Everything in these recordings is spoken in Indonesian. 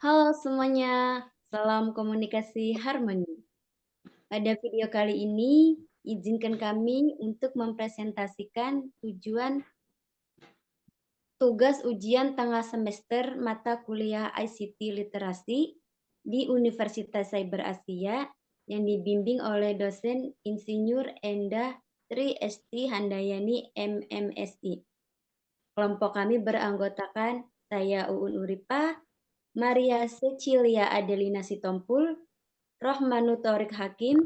Halo semuanya, salam komunikasi harmoni. Pada video kali ini, izinkan kami untuk mempresentasikan tujuan tugas ujian tengah semester mata kuliah ICT Literasi di Universitas Cyber Asia yang dibimbing oleh dosen Insinyur Endah Tri Esti Handayani MMSI. Kelompok kami beranggotakan saya Uun Uripa, Maria Cecilia Adelina Sitompul, Rohmanu Thorik Hakim,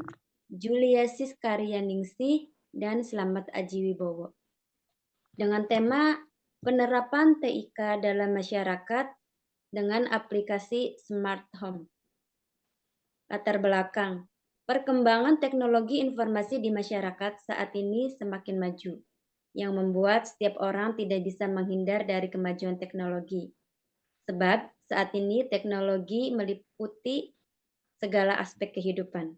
Julia Siskarianingsih, dan Slamet Aji Wibowo. Dengan tema penerapan TIK dalam masyarakat dengan aplikasi Smart Home. Latar belakang, perkembangan teknologi informasi di masyarakat saat ini semakin maju, yang membuat setiap orang tidak bisa menghindar dari kemajuan teknologi. Sebab saat ini teknologi meliputi segala aspek kehidupan.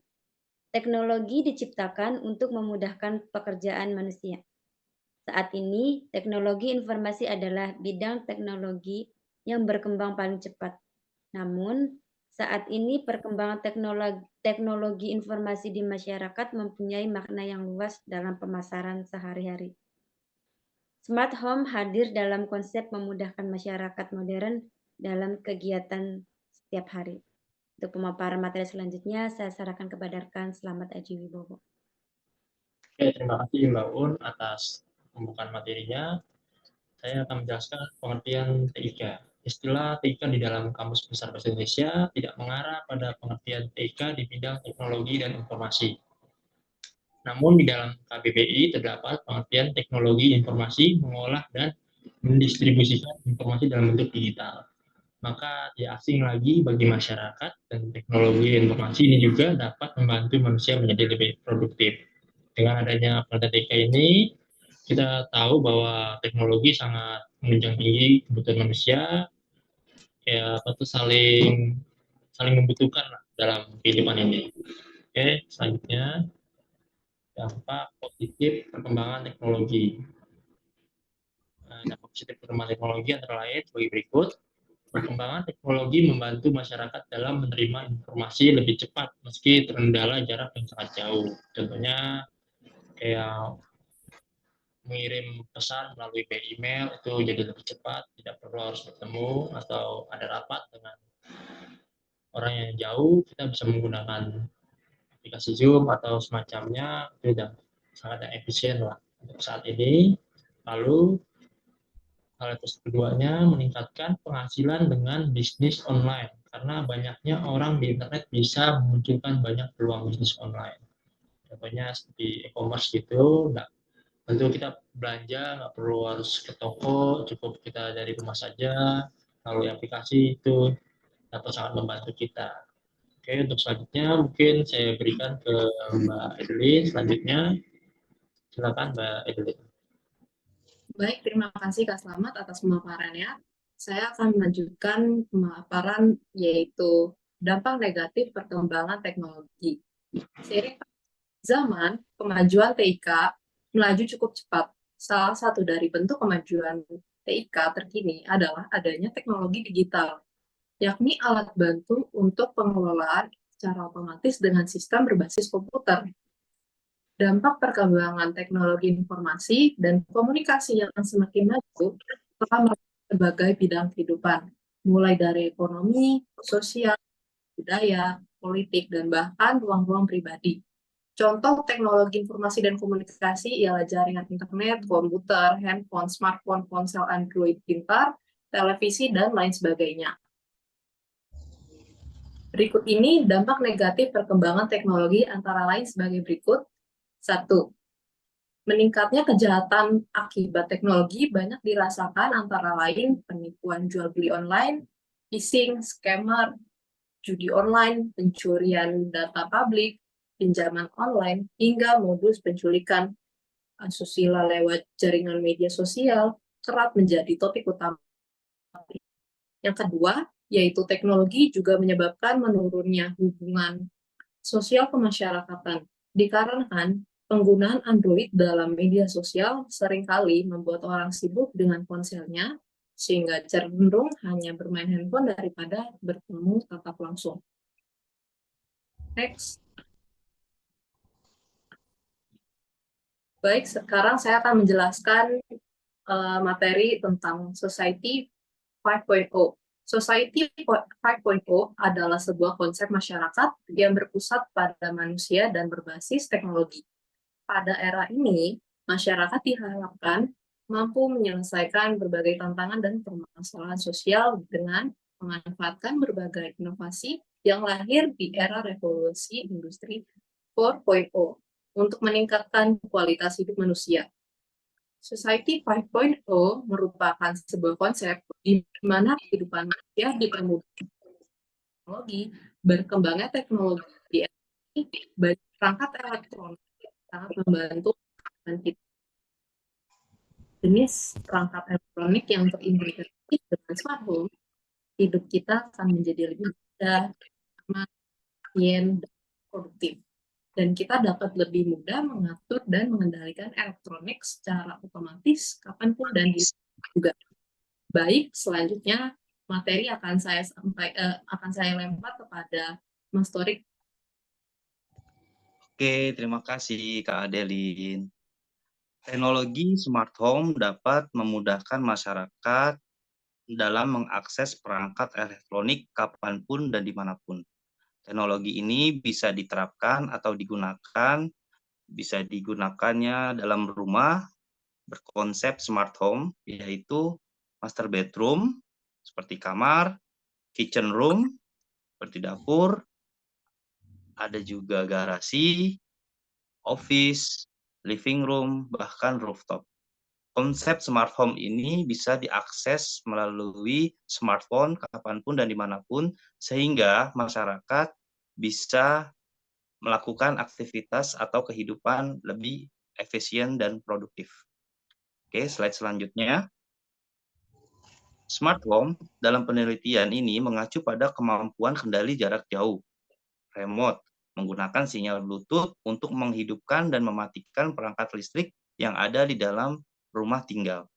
Teknologi diciptakan untuk memudahkan pekerjaan manusia. Saat ini, teknologi informasi adalah bidang teknologi yang berkembang paling cepat. Namun, saat ini perkembangan teknologi informasi di masyarakat mempunyai makna yang luas dalam pemasaran sehari-hari. Smart Home hadir dalam konsep memudahkan masyarakat modern dalam kegiatan setiap hari. Untuk pemaparan materi selanjutnya, saya serahkan kepada rekan Slamet Aji Wibowo. Oke, terima kasih Mbak Un atas pembukaan materinya. Saya akan menjelaskan pengertian TIK. Istilah TIK di dalam Kamus Besar Bahasa Indonesia tidak mengarah pada pengertian TIK di bidang teknologi dan informasi. Namun di dalam KBBI terdapat pengertian teknologi informasi mengolah dan mendistribusikan informasi dalam bentuk digital. Maka tidak asing lagi bagi masyarakat dan teknologi informasi ini juga dapat membantu manusia menjadi lebih produktif. Dengan adanya pengertian TIK ini, kita tahu bahwa teknologi sangat menunjang tinggi kebutuhan manusia, ya apa tuh saling membutuhkan lah dalam kehidupan ini. Oke, selanjutnya dampak positif perkembangan teknologi. Dampak positif perkembangan teknologi antara lain sebagai berikut. Perkembangan teknologi membantu masyarakat dalam menerima informasi lebih cepat meski terkendala jarak yang sangat jauh. Contohnya kayak mengirim pesan melalui email itu jadi lebih cepat, tidak perlu harus bertemu atau ada rapat dengan orang yang jauh, kita bisa menggunakan aplikasi Zoom atau semacamnya, itu sudah sangat efisien lah untuk saat ini. Lalu hal keduanya meningkatkan penghasilan dengan bisnis online karena banyaknya orang di internet bisa memunculkan banyak peluang bisnis online. Contohnya seperti e-commerce gitu, tentu kita belanja nggak perlu harus ke toko, cukup kita dari rumah saja. Lalu aplikasi itu dapat sangat membantu kita. Oke, untuk selanjutnya mungkin saya berikan ke Mbak Edelin. Selanjutnya, silakan Mbak Edelin. Baik, terima kasih Kak Slamet atas pemaparannya. Saya akan melanjutkan pemaparan yaitu dampak negatif perkembangan teknologi. Seiring zaman, kemajuan TIK melaju cukup cepat. Salah satu dari bentuk kemajuan TIK terkini adalah adanya teknologi digital, yakni alat bantu untuk pengelolaan secara otomatis dengan sistem berbasis komputer. Dampak perkembangan teknologi informasi dan komunikasi yang semakin maju telah merupakan berbagai bidang kehidupan, mulai dari ekonomi, sosial, budaya, politik, dan bahkan ruang-ruang pribadi. Contoh teknologi informasi dan komunikasi ialah jaringan internet, komputer, handphone, smartphone, ponsel Android pintar, televisi, dan lain sebagainya. Berikut ini dampak negatif perkembangan teknologi antara lain sebagai berikut. 1. Meningkatnya kejahatan akibat teknologi banyak dirasakan antara lain penipuan jual beli online, phishing, scammer, judi online, pencurian data publik, pinjaman online, hingga modus penculikan asusila lewat jaringan media sosial kerap menjadi topik utama. Yang kedua, yaitu teknologi juga menyebabkan menurunnya hubungan sosial kemasyarakatan, dikarenakan penggunaan Android dalam media sosial seringkali membuat orang sibuk dengan ponselnya, sehingga cenderung hanya bermain handphone daripada bertemu tatap langsung. Next. Baik, sekarang saya akan menjelaskan materi tentang Society 5.0. Society 5.0 adalah sebuah konsep masyarakat yang berpusat pada manusia dan berbasis teknologi. Pada era ini, masyarakat diharapkan mampu menyelesaikan berbagai tantangan dan permasalahan sosial dengan memanfaatkan berbagai inovasi yang lahir di era revolusi industri 4.0 untuk meningkatkan kualitas hidup manusia. Society 5.0 merupakan sebuah konsep di mana kehidupan manusia dipermudah teknologi, berkembangnya teknologi bagi perangkat elektronik sangat membantu jenis perangkat elektronik yang terintegrasi dengan smart home, hidup kita akan menjadi lebih mudah, aman, dan produktif. Dan kita dapat lebih mudah mengatur dan mengendalikan elektronik secara otomatis kapanpun dan juga. Baik, selanjutnya materi akan saya lempar kepada Mas Torik. Oke, terima kasih Kak Adelin. Teknologi smart home dapat memudahkan masyarakat dalam mengakses perangkat elektronik kapanpun dan dimanapun. Teknologi ini bisa diterapkan atau bisa digunakannya dalam rumah berkonsep smart home, yaitu master bedroom, seperti kamar, kitchen room, seperti dapur, ada juga garasi, office, living room, bahkan rooftop. Konsep smart home ini bisa diakses melalui smartphone kapanpun dan dimanapun, sehingga masyarakat bisa melakukan aktivitas atau kehidupan lebih efisien dan produktif. Oke, slide selanjutnya. Smart home dalam penelitian ini mengacu pada kemampuan kendali jarak jauh, remote, menggunakan sinyal Bluetooth untuk menghidupkan dan mematikan perangkat listrik yang ada di dalam rumah tinggal.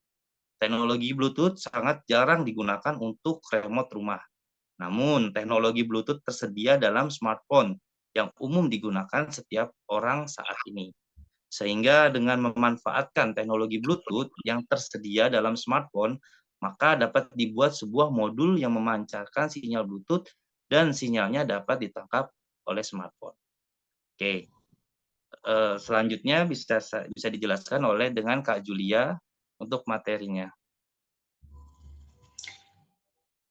Teknologi Bluetooth sangat jarang digunakan untuk remote rumah. Namun, teknologi Bluetooth tersedia dalam smartphone yang umum digunakan setiap orang saat ini. Sehingga dengan memanfaatkan teknologi Bluetooth yang tersedia dalam smartphone, maka dapat dibuat sebuah modul yang memancarkan sinyal Bluetooth dan sinyalnya dapat ditangkap oleh smartphone. Oke, selanjutnya bisa dijelaskan dengan Kak Julia untuk materinya.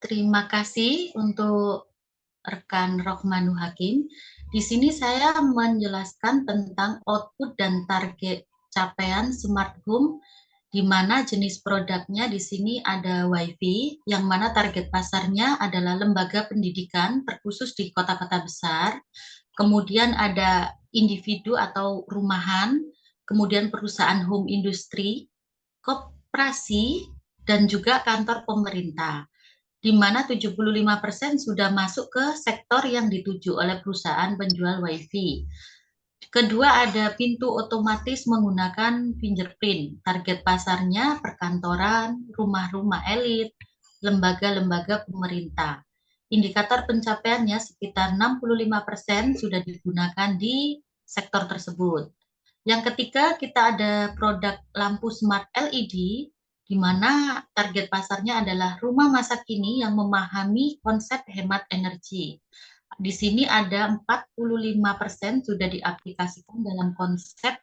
Terima kasih untuk rekan Rohmanu Hakim. Di sini saya menjelaskan tentang output dan target capaian smart home, di mana jenis produknya di sini ada WiFi, yang mana target pasarnya adalah lembaga pendidikan terkhusus di kota-kota besar, kemudian ada individu atau rumahan, kemudian perusahaan home industry, koperasi, dan juga kantor pemerintah, di mana 75% sudah masuk ke sektor yang dituju oleh perusahaan penjual WiFi. Kedua, ada pintu otomatis menggunakan fingerprint. Target pasarnya perkantoran, rumah-rumah elit, lembaga-lembaga pemerintah. Indikator pencapaiannya sekitar 65% sudah digunakan di sektor tersebut. Yang ketiga, kita ada produk lampu smart LED, di mana target pasarnya adalah rumah masa kini yang memahami konsep hemat energi. Di sini ada 45% sudah diaplikasikan dalam konsep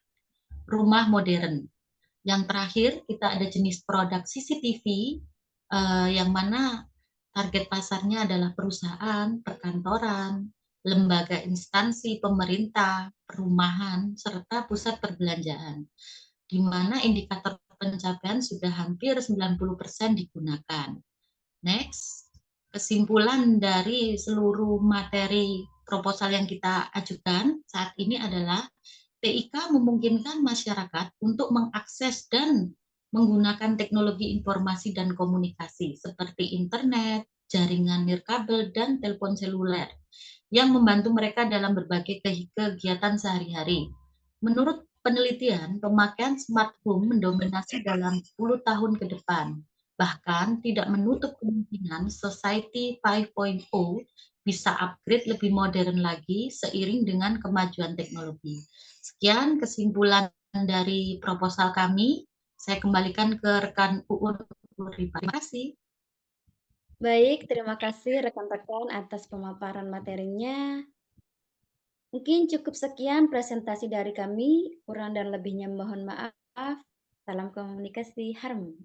rumah modern. Yang terakhir, kita ada jenis produk CCTV, yang mana target pasarnya adalah perusahaan, perkantoran, lembaga instansi pemerintah, perumahan, serta pusat perbelanjaan, di mana indikator pencapaian sudah hampir 90% digunakan. Next, kesimpulan dari seluruh materi proposal yang kita ajukan saat ini adalah TIK memungkinkan masyarakat untuk mengakses dan menggunakan teknologi informasi dan komunikasi seperti internet, jaringan nirkabel, dan telepon seluler yang membantu mereka dalam berbagai kegiatan sehari-hari. Menurut penelitian, pemakaian smart home mendominasi dalam 10 tahun ke depan. Bahkan tidak menutup kemungkinan Society 5.0 bisa upgrade lebih modern lagi seiring dengan kemajuan teknologi. Sekian kesimpulan dari proposal kami. Saya kembalikan ke rekan Uun Nurrifa. Terima kasih. Baik, terima kasih rekan-rekan atas pemaparan materinya. Mungkin cukup sekian presentasi dari kami. Kurang dan lebihnya mohon maaf. Salam komunikasi harmoni.